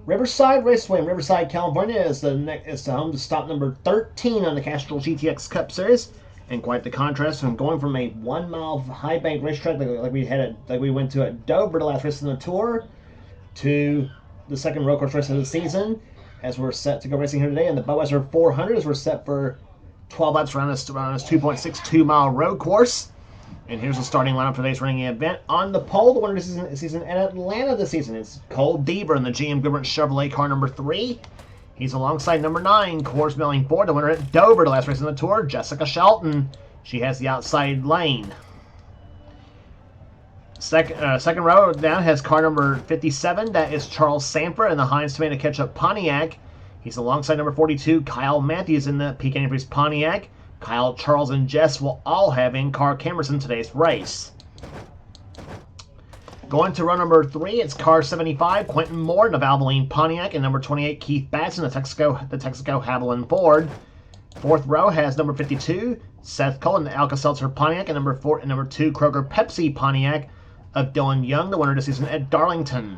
Riverside Raceway in Riverside, California is the home to stop number 13 on the Castrol GTX Cup Series, and quite the contrast from going from a 1 mile high bank racetrack like we went to at Dover, the last race in the tour, to the second road course race of the season, as we're set to go racing here today. And the Budweiser 400 as we're set for 12 laps around this 2.62 mile road course. And here's the starting lineup for today's running event. On the pole, the winner of the season at Atlanta this season is Cole Deaver in the GM Goodwrench Chevrolet car number 3. He's alongside number 9, Coors Milling Ford, the winner at Dover, the last race in the tour, Jessica Shelton. She has the outside lane. Second row down has car number 57. That is Charles Sanford in the Heinz Tomato Ketchup Pontiac. He's alongside number 42, Kyle Matthews in the Peak Antifreeze Pontiac. Kyle, Charles, and Jess will all have in-car cameras in today's race. Going to row number 3, it's car 75, Quentin Moore in the Valvoline Pontiac, and number 28, Keith Batson, the Texaco Haviland Ford. Fourth row has number 52, Seth Cole in the Alka-Seltzer Pontiac, and number 2, Kroger Pepsi Pontiac of Dylan Young, the winner this season at Darlington.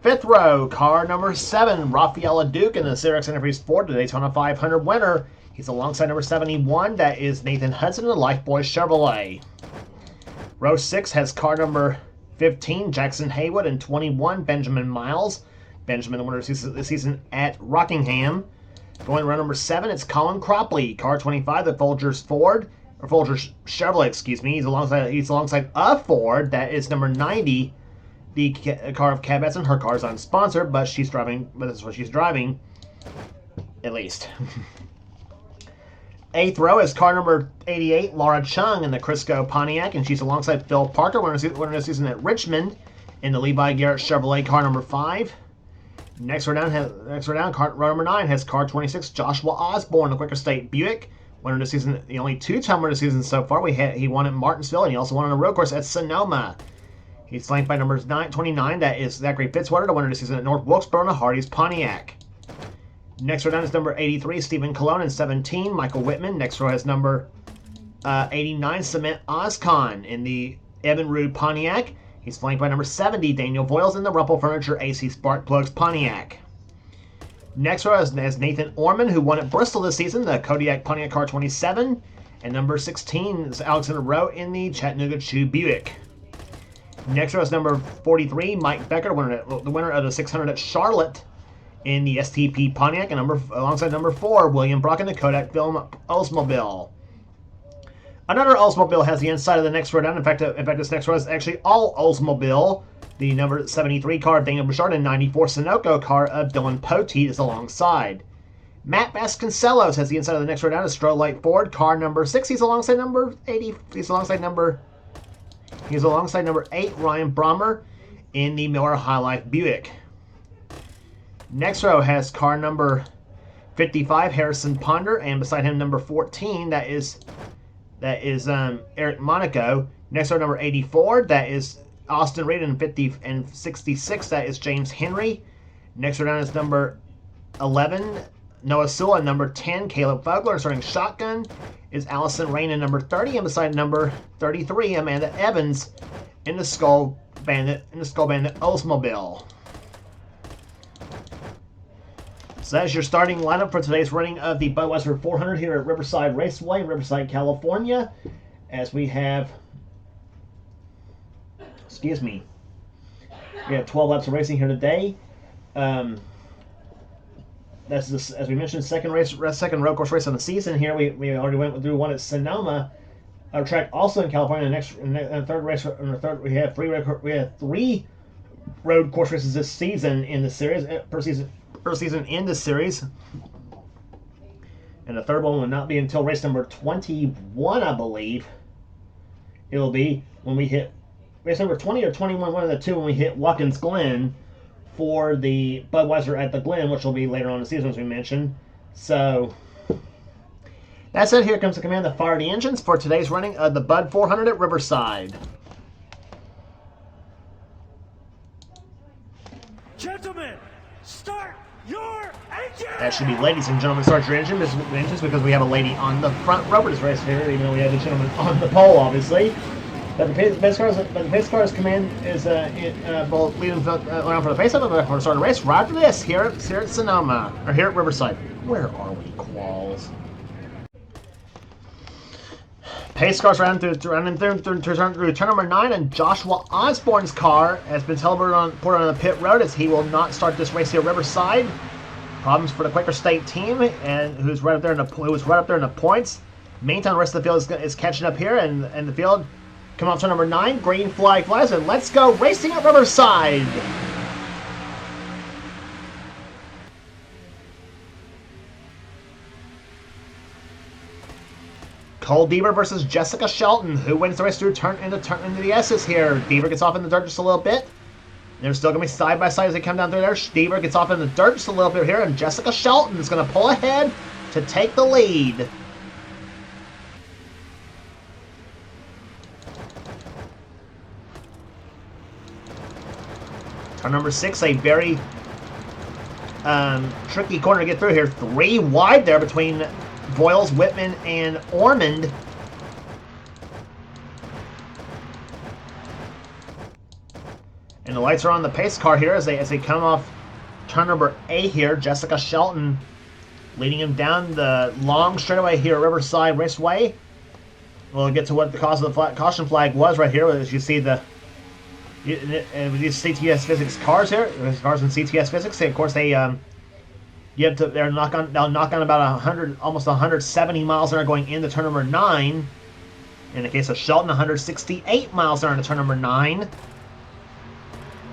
Fifth row, car number 7, Rafaela Duke in the Cirex Antifreeze Ford, the Daytona 500 winner. He's alongside number 71. That is Nathan Hudson of the Lifebuoy Chevrolet. Row 6 has car number 15, Jackson Haywood, and 21, Benjamin Miles. Benjamin, the winner this season at Rockingham. Going to row number 7, it's Colin Cropley, car 25, the Folgers Chevrolet, excuse me. He's alongside a Ford. That is number 90, the car of Kat Benson. Her car is unsponsored, but she's driving. But that's what she's driving, at least. Eighth row is car number 88, Laura Chung in the Crisco Pontiac, and she's alongside Phil Parker, winner this season at Richmond, in the Levi Garrett Chevrolet car number 5. Next row down, row number 9 has car 26, Joshua Osborne, the Quaker State Buick, winner this season, the only two-time winner this season so far. He won at Martinsville, and he also won on a road course at Sonoma. He's flanked by number 29, that is Zachary Fitzwater, the winner this season at North Wilkesboro in a Hardee's Pontiac. Next row down is number 83, Stephen Colon, and 17, Michael Whitman. Next row has number 89, Cement Oscon in the Evan Rude Pontiac. He's flanked by number 70, Daniel Voiles in the Rumpel Furniture AC Spark Plugs Pontiac. Next row has Nathan Orman, who won at Bristol this season, the Kodiak Pontiac car 27. And number 16 is Alexander Rowe in the Chattanooga Chew Buick. Next row is number 43, Mike Becker, the winner of the 600 at Charlotte, in the STP Pontiac, and alongside number 4, William Brock in the Kodak Film Oldsmobile. Another Oldsmobile has the inside of the next row down. In fact, this next row is actually all Oldsmobile. The number 73 car of Daniel Bouchard and 94 Sunoco car of Dylan Poteet is alongside. Matt Vasconcelos has the inside of the next row down. A Strolight Ford, car number 6. He's alongside number 80. He's alongside number 8, Ryan Brommer, in the Miller High Life Buick. Next row has car number 55, Harrison Ponder, and beside him number 14, that is Eric Monaco. Next row number 84, that is Austin Reed, and 66, that is James Henry. Next row down is number 11, Noah Sewell, and number 10, Caleb Fogler. Starting shotgun is Allison Rain, and number 30, and beside number 33, Amanda Evans in the Skull Bandit Oldsmobile. So that's your starting lineup for today's running of the Budweiser 400 here at Riverside Raceway, Riverside, California. As we have, we have 12 laps of racing here today. That's this, as we mentioned, second road course race of the season. Here we already went through one at Sonoma, a track also in California. The third race, we have 3 road course races this season in the series per season in this series, and the third one will not be until race number 21, I believe. It will be when we hit race number 20 or 21, one of the two, when we hit Watkins Glen for the Budweiser at the Glen, which will be later on in the season, as we mentioned. So that's it. Here comes the command to fire the engines for today's running of the Bud 400 at Riverside. Gentlemen, start your engine! That should be ladies and gentlemen, start your engines, because we have a lady on the front row for this race here, even though we have a gentleman on the pole, obviously. But the pace cars command is both leading around for the pace up and for the start of the race. Right after this, here at Sonoma or here at Riverside. Where are we, Qualls? Pace cars running through turn number 9, and Joshua Osborne's car has been put on the pit road as he will not start this race here at Riverside. Problems for the Quaker State team, and who's right up there in the points. Meantime, the rest of the field is catching up here, and the field coming off turn number 9. Green flag flies, and let's go racing at Riverside. Cole Deaver versus Jessica Shelton. Who wins the race through turn into the S's here? Deaver gets off in the dirt just a little bit. They're still going to be side by side as they come down through there. Deaver gets off in the dirt just a little bit here, and Jessica Shelton is going to pull ahead to take the lead. Turn number 6, a very tricky corner to get through here. 3 wide there between Boyles, Whitman, and Ormond. And the lights are on the pace car here as they come off turn number 8 here. Jessica Shelton leading him down the long straightaway here at Riverside Raceway. We'll get to what the cause of the caution flag was right here, as you see these CTS Physics cars here. There's cars in CTS Physics. And of course, they'll knock on about 100, almost 170 miles an hour going into turn number 9. In the case of Shelton, 168 miles an hour into turn number 9.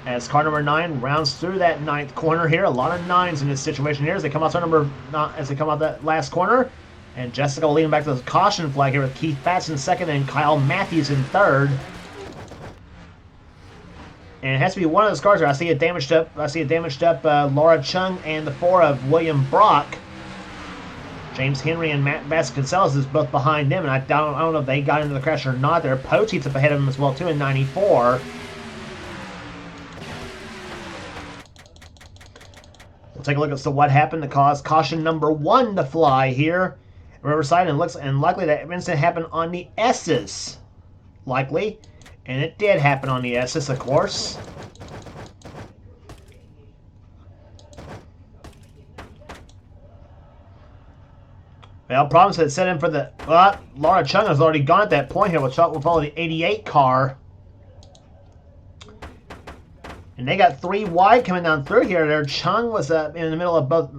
As car number 9 rounds through that 9th corner here, a lot of 9s in this situation here as they come out that last corner, and Jessica will lead him back to the caution flag here with Keith Batts in 2nd and Kyle Matthews in 3rd. And it has to be one of those cars here. I see a damaged up Laura Chung and the 4 of William Brock. James Henry and Matt Vasconcelos is both behind them, and I don't know if they got into the crash or not. There, Poteet's up ahead of them as well too in 94. We'll take a look at what happened to cause caution number 1 to fly here at Riverside, and likely that incident happened on the S's, likely, and it did happen on the S's, of course. Well, problems had set in for the Laura Chung has already gone at that point here. We'll follow the 88 car. And they got 3 wide coming down through here. There, Chung was in the middle of both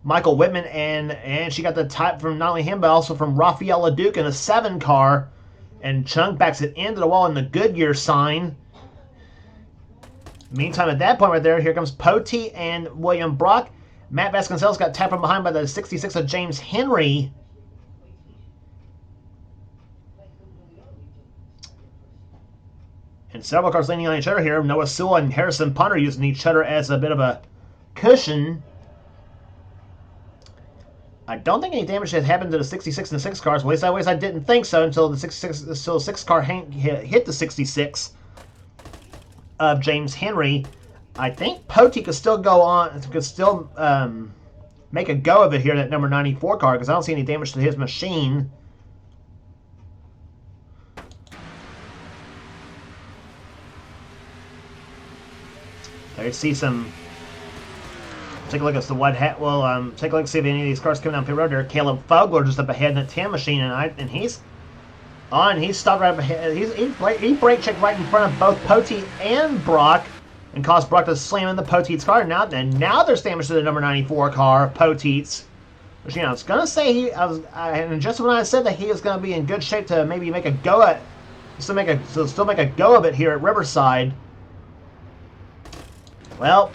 Michael Whitman, and she got the type from not only him but also from Rafael LeDuc in a 7 car. And Chung backs it into the wall in the Goodyear sign. Meantime, at that point right there, here comes Poteet and William Brock. Matt Vasconcelos got tapped from behind by the 66 of James Henry. And several cars leaning on each other here. Noah Sewell and Harrison Punter using each other as a bit of a cushion. I don't think any damage has happened to the 66 and the 6 cars. At least I didn't think so until the 6 car hit the 66 of James Henry. I think Poteet could still go on, make a go of it here, that number 94 car, because I don't see any damage to his machine. I see some. Take a look at take a look see if any of these cars coming down pit road there. Caleb Fogler just up ahead in the 10 machine, and he's stopped right up ahead. He brake checked right in front of both Poteet and Brock, and caused Brock to slam into Poteet's car. Now there's damage to the number 94 car, Poteet's machine. I was gonna say and just when I said that he was gonna be in good shape to maybe make a go at, still make a go of it here at Riverside. Well,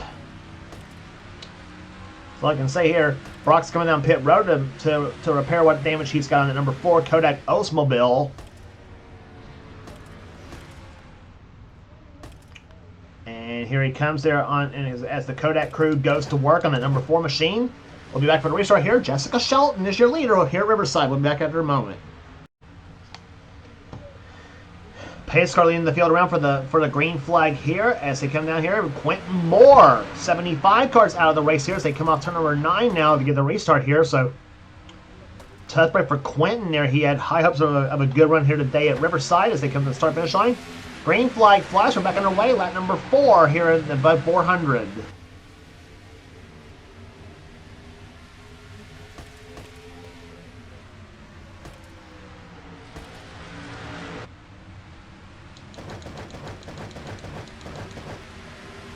that's all I can say here. Brock's coming down pit road to repair what damage he's got on the number 4 Kodak Oldsmobile. And here he comes there as the Kodak crew goes to work on the number 4 machine. We'll be back for the restart here. Jessica Shelton is your leader here at Riverside. We'll be back after a moment. Pace car leading the field around for the green flag here as they come down here. Quentin Moore, 75 cars out of the race here as they come off turn number 9 now to get the restart here. So Tough break for Quentin there. He had high hopes of a good run here today at Riverside as they come to the start-finish line. Green flag flash. We're back underway. Lap number 4 here at the above 400.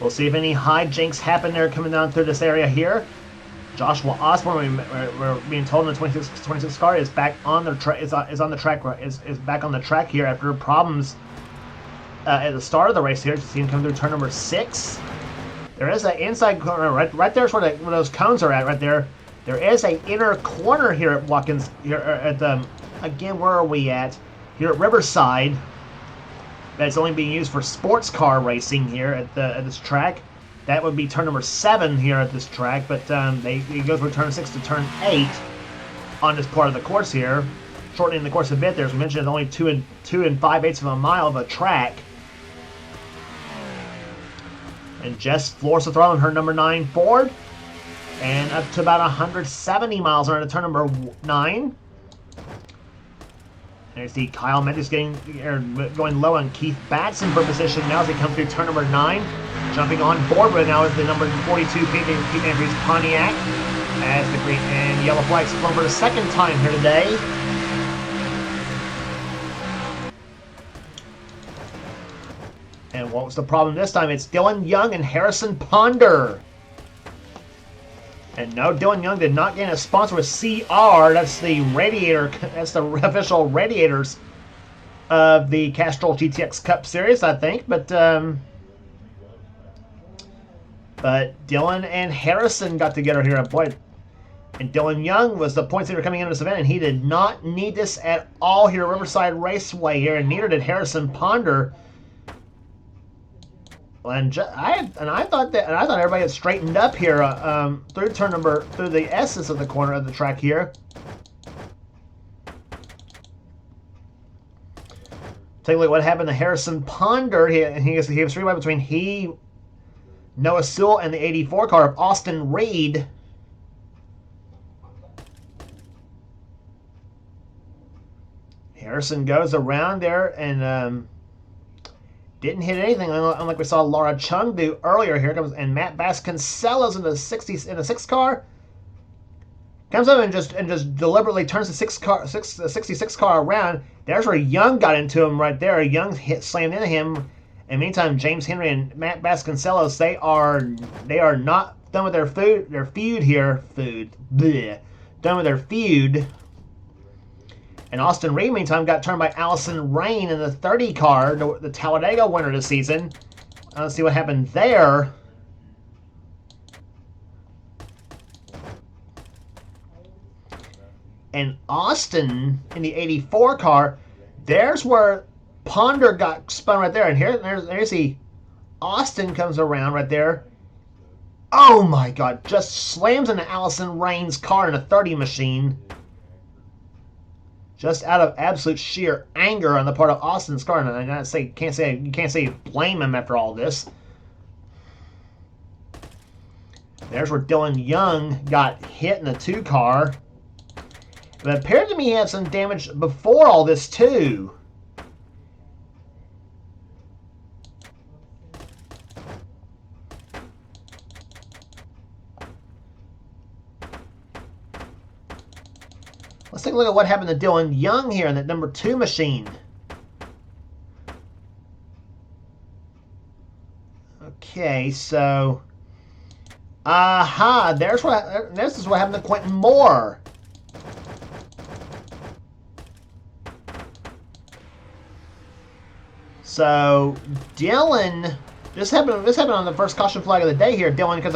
We'll see if any hijinks happen there coming down through this area here. Joshua Osborne, we're being told in the 26 car is back on the track. Is back on the track here after problems at the start of the race here. You see him come through turn number 6. There is an inside corner right there's where those cones are at right there. There is an inner corner here at Watkins. Here at again, where are we at? Here at Riverside. That's only being used for sports car racing here at this track. That would be turn number 7 here at this track, but it goes from turn 6 to turn 8 on this part of the course here, shortening the course a bit there. As we mentioned, it's only 2 5/8 of a mile of a track. And Jess floors the throttle in her number 9 Ford, and up to about 170 miles on turn number 9. And you see Kyle Mendes going low on Keith Batson for position now as they come through turn number 9. Jumping on board right now is the number 42 Pete Andrews Pontiac as the green and yellow flags flown for the second time here today. And what was the problem this time? It's Dylan Young and Harrison Ponder. And no, Dylan Young did not gain a sponsor with CR. That's the radiator. That's the official radiators of the Castrol GTX Cup Series, I think. But Dylan and Harrison got together here. Boy, and Dylan Young was the points leader coming into this event, and he did not need this at all here at Riverside Raceway here, and neither did Harrison Ponder. And I thought everybody had straightened up here through the S's of the corner of the track here. Take a look at what happened to Harrison Ponder. He was 3 wide between Noah Sewell and the 84 car of Austin Reed. Harrison goes around there and didn't hit anything, unlike we saw Laura Chung do earlier. Here comes and Matt Vasconcelos in the 6 car comes up and just deliberately turns the 66 car around. There's where Young got into him right there. Young slammed into him. And meantime, James Henry and Matt Vasconcelos, they are not done with their feud here. Done with their feud. And Austin Reed, meantime, got turned by Allison Rain in the 30 car, the Talladega winner this season. Let's see what happened there. And Austin in the 84 car, there's where Ponder got spun right there. And there's the Austin comes around right there. Oh my God, just slams into Allison Rain's car in a 30 machine. Just out of absolute sheer anger on the part of Austin's car. And you can't say blame him after all this. There's where Dylan Young got hit in the 2 car. But it appeared to me he had some damage before all this too. Let's take a look at what happened to Dylan Young here in that number 2 machine. Okay, so this is what happened to Quentin Moore. So Dylan, this happened on the first caution flag of the day here, Dylan, because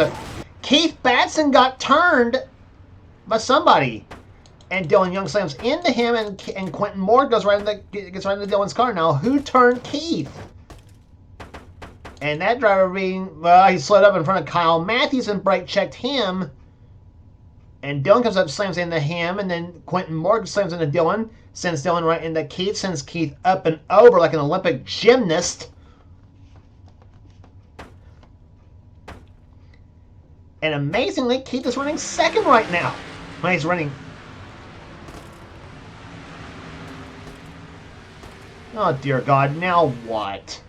Keith Batson got turned by somebody. And Dylan Young slams into him, and Quentin Moore gets right into Dylan's car. Now, who turned Keith? And that driver he slid up in front of Kyle Matthews and brake checked him. And Dylan comes up, slams into him, and then Quentin Moore slams into Dylan, sends Dylan right into Keith, sends Keith up and over like an Olympic gymnast. And amazingly, Keith is running second right now. Well, he's running Oh, dear God. Now what?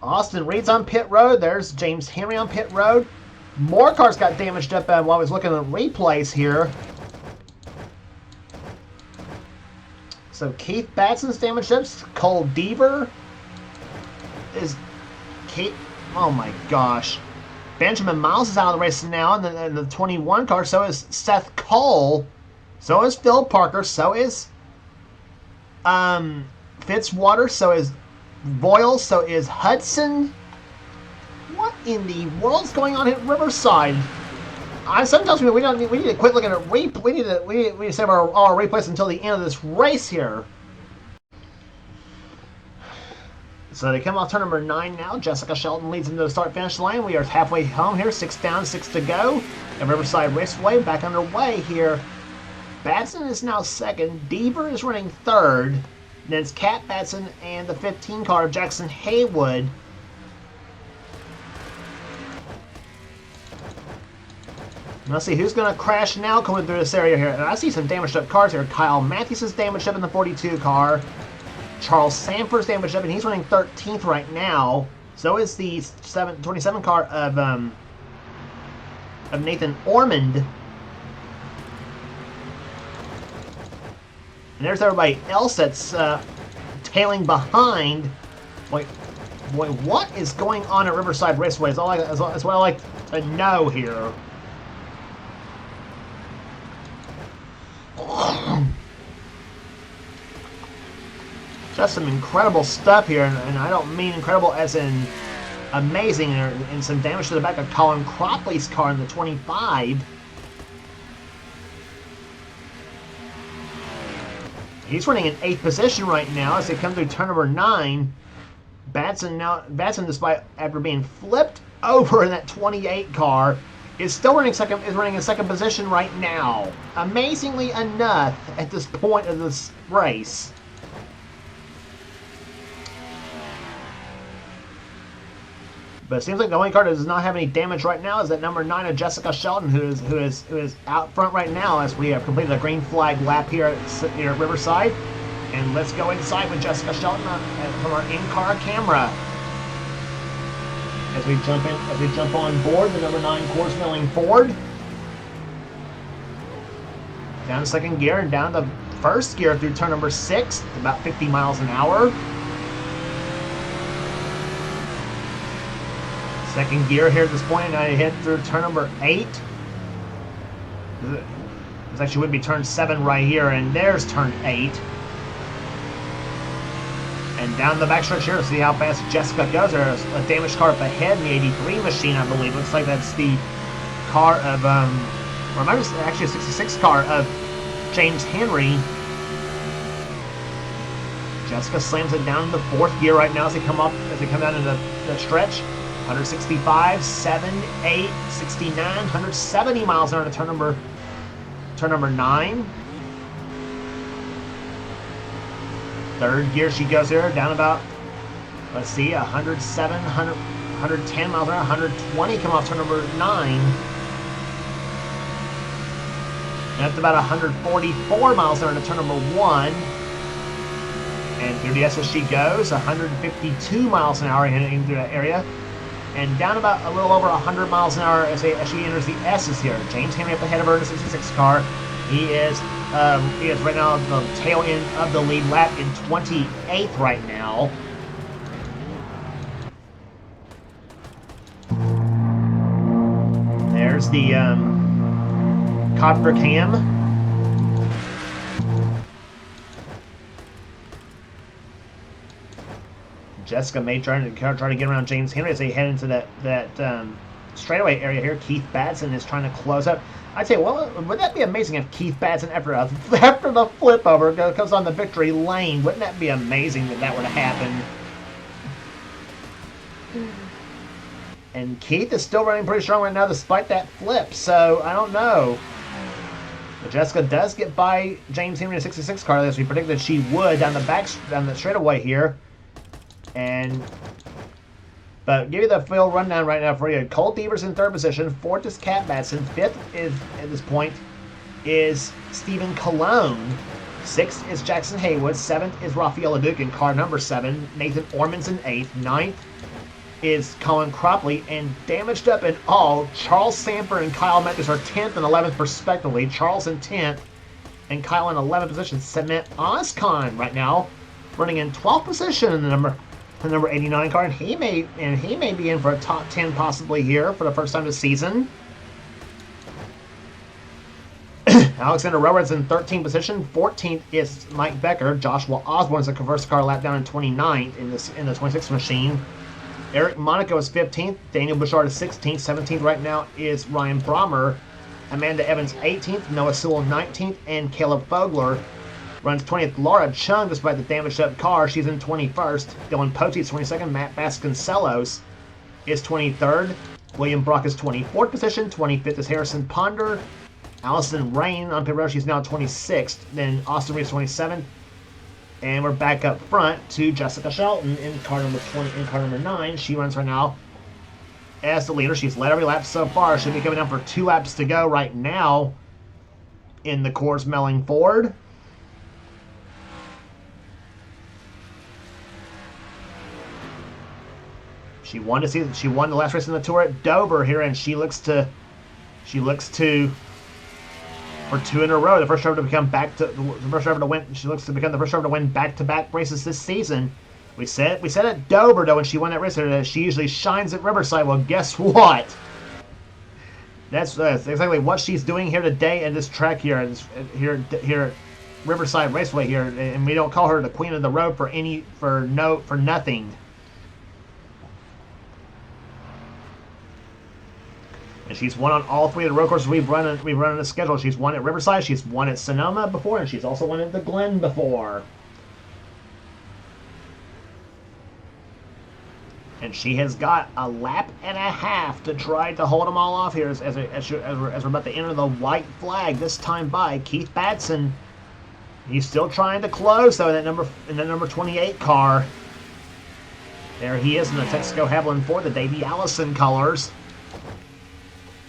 Austin Reed's on pit road. There's James Henry on pit road. More cars got damaged up while I was looking at replays here. So Keith Batson's damaged up. Cole Deaver is... Oh my gosh. Benjamin Miles is out of the race now in the 21 car. So is Seth Cole. So is Phil Parker. So is Fitzwater. So is Boyle. So is Hudson. What in the world's going on at Riverside? Sometimes we need to quit looking at replay. We need to save all our replays until the end of this race here. So they come off turn number 9 now. Jessica Shelton leads into the start-finish line. We are halfway home here. 6 down, 6 to go. And Riverside Raceway back underway here. Batson is now second. Deaver is running third. Then it's Cat Batson and the 15 car of Jackson Haywood. Let's see who's going to crash now coming through this area here. And I see some damaged up cars here. Kyle Matthews is damaged up in the 42 car. Charles Sanford's damaged up, and he's running 13th right now. So is the 27 car of Nathan Ormond. And there's everybody else that's tailing behind. Wait, what is going on at Riverside Raceway? That's what I like to know here. Just some incredible stuff here, and I don't mean incredible as in amazing, and some damage to the back of Colin Cropley's car in the 25. He's running in 8th position right now as they come through turn number 9. Batson, despite after being flipped over in that 28 car, is still running second. Is running in second position right now. Amazingly enough, at this point of this race. But it seems like the only car that does not have any damage right now is that number 9 of Jessica Shelton, who is out front right now as we have completed a green flag lap here at Riverside. And let's go inside with Jessica Shelton from our in-car camera. As we jump on board the number 9 course milling Ford. Down to second gear and down to first gear through turn number 6, about 50 miles an hour. Second gear here at this point, and I head through turn number 8. This actually would be turn 7 right here, and there's turn 8. And down the backstretch here, see how fast Jessica goes. There's a damaged car up ahead in the 83 machine, I believe. Looks like that's the car of, or maybe it's actually a 66 car of James Henry. Jessica slams it down in the 4th gear right now as they come down into the stretch. 165, 7, 8, 69, 170 miles an hour to turn number 9. 3rd gear she goes here, down about, let's see, 107, 110 miles an hour, 120 come off turn number 9. And up to about 144 miles an hour to turn number 1. And through the S as she goes, 152 miles an hour heading through that area. And down about a little over 100 miles an hour as she enters the S's here. James Henry up ahead of her in the 66 car. He is right now at the tail end of the lead lap in 28th right now. There's the copper cam. Jessica may try to get around James Henry as they head into that straightaway area here. Keith Batson is trying to close up. I'd say, well, would that be amazing if Keith Batson, after the flip over, goes on the victory lane? Wouldn't that be amazing if that were to happen? And Keith is still running pretty strong right now despite that flip, so I don't know. But Jessica does get by James Henry in a 66 car, as we predicted she would down the straightaway here. But give you the full rundown right now for you. Cole Deaver's in 3rd position. 4th is Cat Batson. 5th is, at this point, is Stephen Cologne. 6th is Jackson Haywood. 7th is Rafael Leduc in car number 7. Nathan Ormond's in 8th. 9th is Colin Cropley. And damaged up in all, Charles Samper and Kyle Matthews are 10th and 11th respectively. Charles in 10th and Kyle in 11th position. Cement Oscon right now running in 12th position in the number 89 car, and he may be in for a top 10 possibly here for the first time this season. Alexander Roberts in 13th position. 14th is Mike Becker. Joshua Osborne's a converse car lap down in 29th in the 26th machine. Eric Monaco is 15th. Daniel Bouchard is 16th. 17th right now is Ryan Brommer. Amanda Evans 18th. Noah Sewell 19th. And Caleb Fogler runs 20th. Laura Chung, despite the damaged up car, she's in 21st. Dylan Pote is 22nd. Matt Vasconcelos is 23rd. William Brock is 24th position. 25th is Harrison Ponder. Allison Rain on pit road, she's now 26th. Then Austin Reeves 27th. And we're back up front to Jessica Shelton in car number 20, in car number 9. She runs right now as the leader. She's led every lap so far. She'll be coming down for 2 laps to go right now in the Coors Melling Ford. She won the last race in the Tour at Dover here, and she looks to for 2 in a row. The first driver to win. She looks to become the first driver to win back-to-back races this season. We said at Dover though when she won that race that she usually shines at Riverside. Well, guess what? That's exactly what she's doing here today at this track here at Riverside Raceway here, and we don't call her the Queen of the Road for nothing. And she's won on all 3 of the road courses we've run on the schedule. She's won at Riverside, she's won at Sonoma before, and she's also won at the Glen before. And she has got a lap and a half to try to hold them all off here as we're about to enter the white flag this time by Keith Batson. He's still trying to close though in that number 28 car. There he is in the Texaco Havoline Ford, the Davey Allison colors.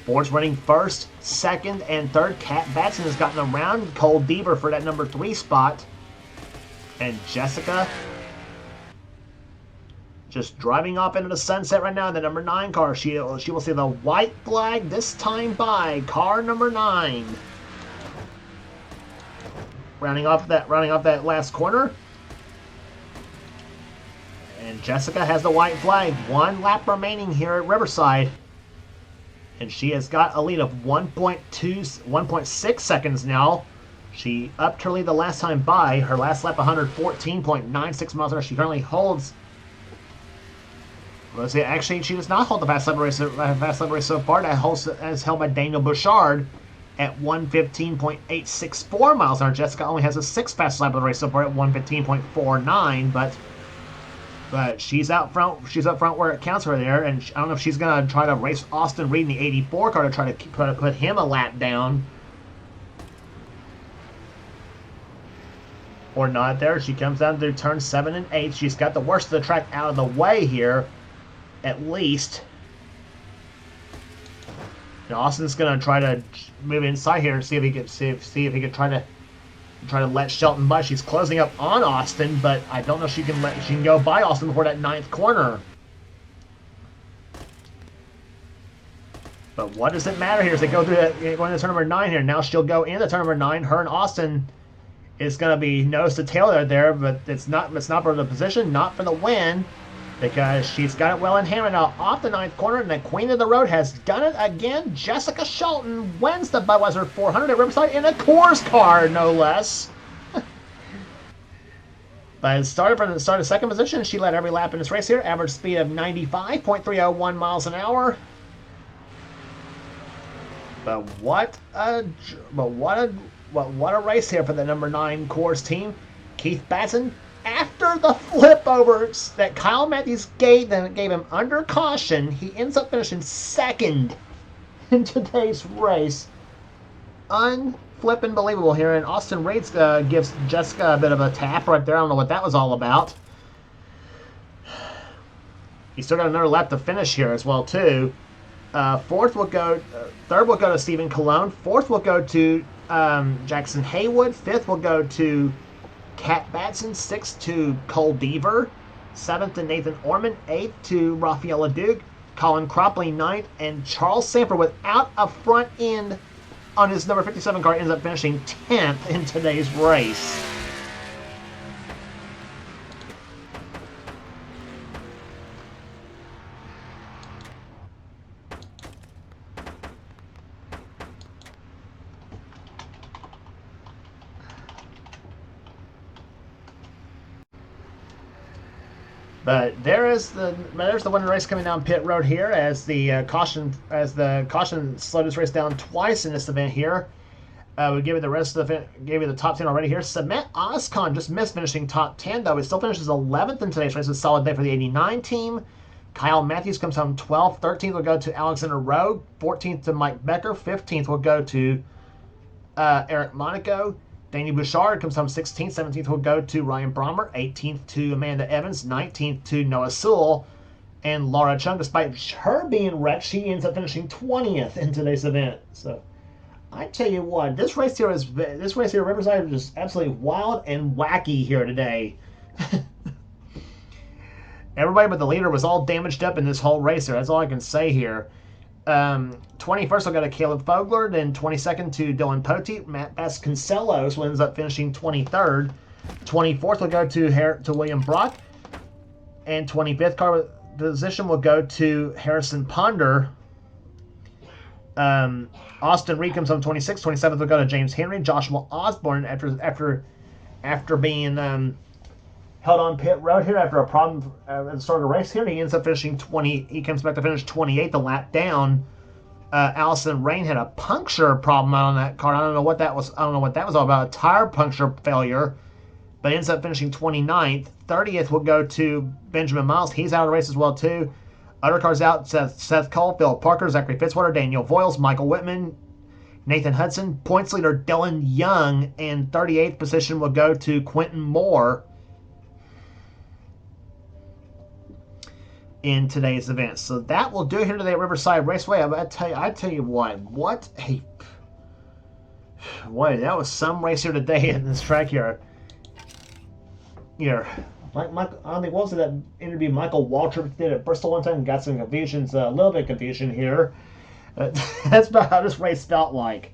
Ford's running first, second, and third. Kat Batson has gotten around Cole Deaver for that number 3 spot. And Jessica just driving off into the sunset right now in the number 9 car. She will see the white flag this time by car number 9. Rounding off that last corner. And Jessica has the white flag. 1 lap remaining here at Riverside. And she has got a lead of 1.6 seconds now. She upped her lead the last time by. Her last lap, 114.96 miles an hour. She currently holds. Let's see, actually, she does not hold the fast lap race so far. That is held by Daniel Bouchard at 115.864 miles an hour. Jessica only has a 6th fastest lap of the race so far at 115.49, but she's out front. She's up front where it counts for there, and I don't know if she's gonna try to race Austin Reed in the 84 car to try to put him a lap down, or not. There she comes down through turns 7 and 8. She's got the worst of the track out of the way here, at least. And Austin's gonna try to move inside here and see if he can try to let Shelton by. She's closing up on Austin, but I don't know if she can go by Austin before that 9th corner. But what does it matter here as they go through going to turn number 9 here? Now she'll go into turn number 9. Her and Austin is going to be nose to tail there, but it's not for the position, not for the win, because she's got it well in hand right now off the 9th corner, and the Queen of the Road has done it again. Jessica Shelton wins the Budweiser 400 at Riverside in a Coors car, no less. But started from the start of 2nd position. She led every lap in this race here. Average speed of 95.301 miles an hour. But what a race here for the number 9 Coors team. Keith Batson, after the flip overs that Kyle Matthews gave him under caution, he ends up finishing 2nd in today's race. Unflippin' believable here. And Austin Reed gives Jessica a bit of a tap right there. I don't know what that was all about. He's still got another lap to finish here as well, too. Third will go to Stephen Colon. Fourth will go to Jackson Haywood. Fifth will go to Kat Batson. Sixth to Cole Deaver. Seventh to Nathan Orman. Eighth to Rafael Leduc. Colin Cropley ninth. And Charles Samper, without a front end on his number 57 car, ends up finishing 10th in today's race. But there's the winning race coming down pit road here as the caution slowed this race down twice in this event here. We gave you the rest of the event, gave you the top 10 already here. Samet Ozcon just missed finishing top 10 though. He still finishes 11th in today's race. A solid day for the 89 team. Kyle Matthews comes home 12th. 13th will go to Alexander Rowe. 14th to Mike Becker. 15th will go to Eric Monaco. Danny Bouchard comes home 16th. 17th will go to Ryan Brommer. 18th to Amanda Evans. 19th to Noah Sewell. And Laura Chung, despite her being wrecked, she ends up finishing 20th in today's event. So I tell you what, this race here, Riverside, is just absolutely wild and wacky here today. Everybody but the leader was all damaged up in this whole race here. That's all I can say here. 21st will go to Caleb Fogler, then 22nd to Dylan Poteet. Matt Vasconcelos ends up finishing 23rd. 24th will go to William Brock, and 25th car position will go to Harrison Ponder. Austin Reed comes home 26th. 27th will go to James Henry. Joshua Osborne, after being held on pit road here after a problem at the start of the race here, he ends up finishing 20. He comes back to finish 28th, a lap down. Allison Rain had a puncture problem on that car. I don't know what that was all about. A tire puncture failure, but ends up finishing 29th. 30th will go to Benjamin Miles. He's out of the race as well too. Other cars out: Seth Cole, Phil Parker, Zachary Fitzwater, Daniel Voiles, Michael Whitman, Nathan Hudson. Points leader Dylan Young, and 38th position will go to Quentin Moore in today's event. So that will do it here today at Riverside Raceway. I tell you what that was some race here today in this track here. Like I don't think, what was it, that interview Michael Waltrip did at Bristol one time? Got some confusions, a little bit of confusion here. That's about how this race felt like.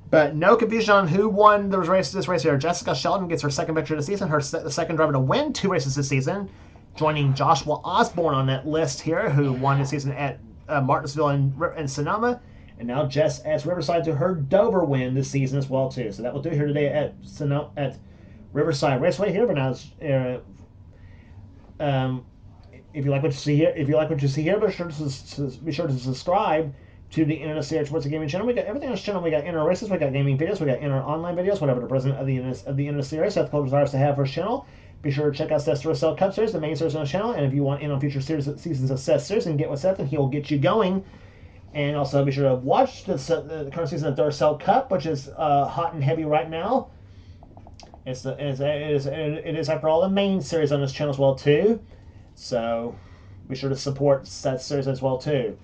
But no confusion on who won this race here. Jessica Sheldon gets her second victory of the season, the second driver to win 2 races this season, joining Joshua Osborne on that list here, who won this season at Martinsville and Sonoma. And now Jess adds Riverside to her Dover win this season as well too. So that will do it here today at Riverside Raceway here. But now, if you like what you see here, be sure to subscribe to the NNSCRA Sports and Gaming channel. We got everything on this channel. We got inner races, we got gaming videos, we got inner online videos, whatever the president of the NNSCRA Seth Cole desires to have for his channel. Be sure to check out Seth's Cell Cup Series, the main series on the channel. And if you want in on future seasons of Seth's series and get with Seth, and he'll get you going. And also be sure to watch the current season of Duracell Cup, which is hot and heavy right now. It is after all the main series on this channel as well too. So be sure to support Seth's series as well too.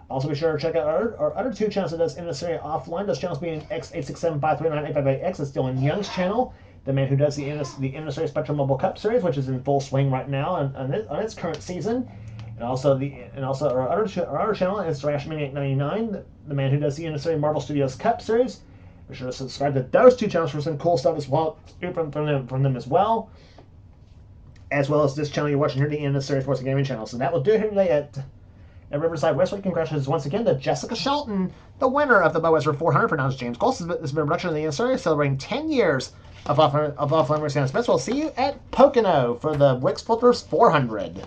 Also be sure to check out our other 2 channels that does NNSCRA offline. Those channels being X86753985X, that's Dylan Young's channel, the man who does the NNSCRA Spectrum Mobile Cup Series, which is in full swing right now on its current season. And also our other channel is Thrashmaniac99, the man who does the NNSCRA Marvel Studios Cup Series. Be sure to subscribe to those 2 channels for some cool stuff as well from them as well. As well as this channel you're watching here, the NNSCRA Sports and Gaming channel. So that will do it here today at Riverside Raceway. Congratulations once again to Jessica Shelton, the winner of the Budweiser 400 for James Gold. This has been a production of the NNSCRA celebrating 10 years of offline racing. We'll see you at Pocono for the Wix Filters 400.